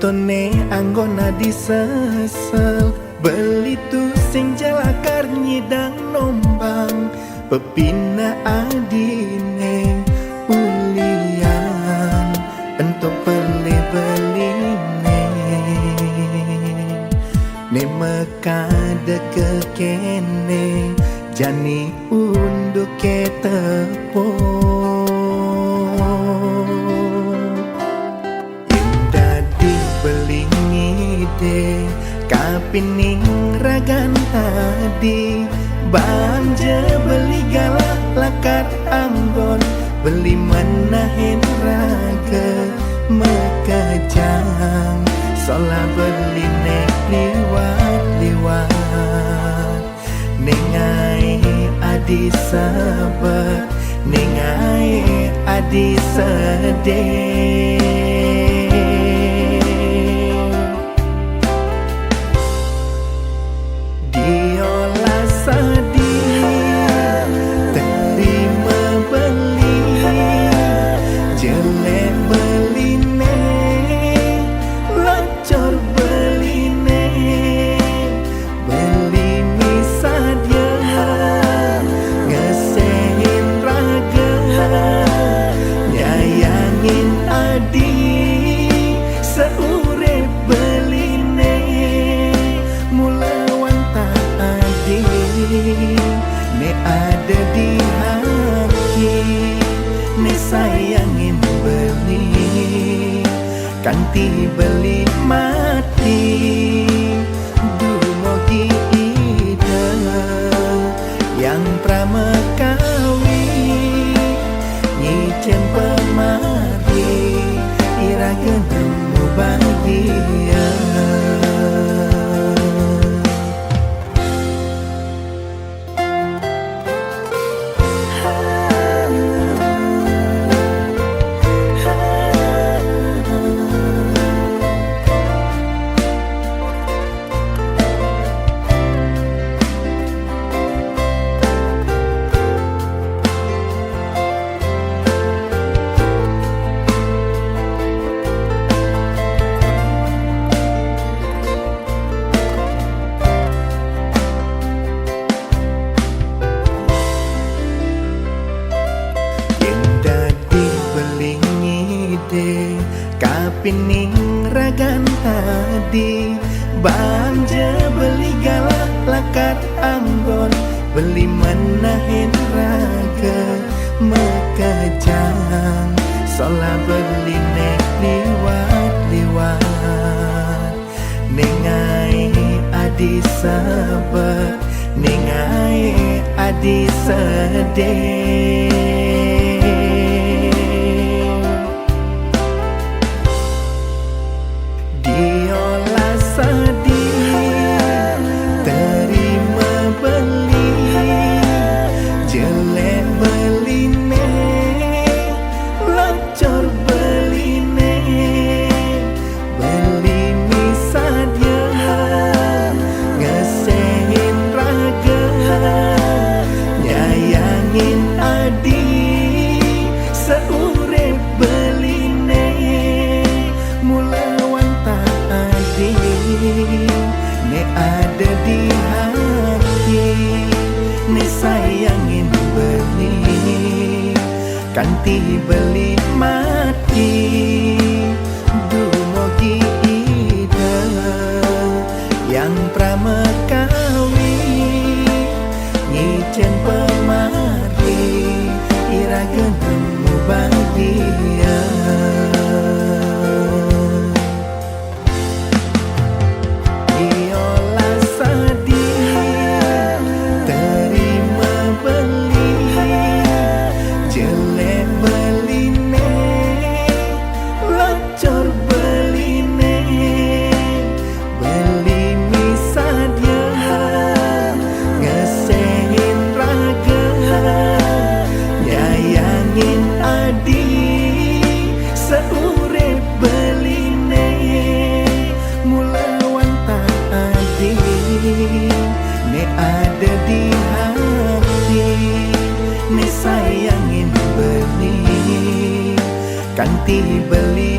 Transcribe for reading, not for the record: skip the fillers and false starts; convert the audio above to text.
Contone anggona disesel beli tu sing jalakar nyidang nombang pepina adine ulian untuk beli-beline ne mekade kekene jani unduk ke tepo kapining ragan tadi banja beli galak lakar anggon beli menahin raga mekejang sola beli nek liwat nengai adi sabar nengai adi sedih ne ada di hati ne sayangin beli kanti beli mati dumogi ida yang pramekawi nyicen pemari iragen temu bahagia kapining ragan tadi banja beli galak lakar anggon beli menahin raga mekejang sola beli nek liwat nengai adi sabar nengai adi sedih ne ada di hati ne sayangin beli kanti beli mati dumogi ida yang pramekawi nyicen pemari iragen temu bahagia ne ada di hati ne sayangin beli kanti beli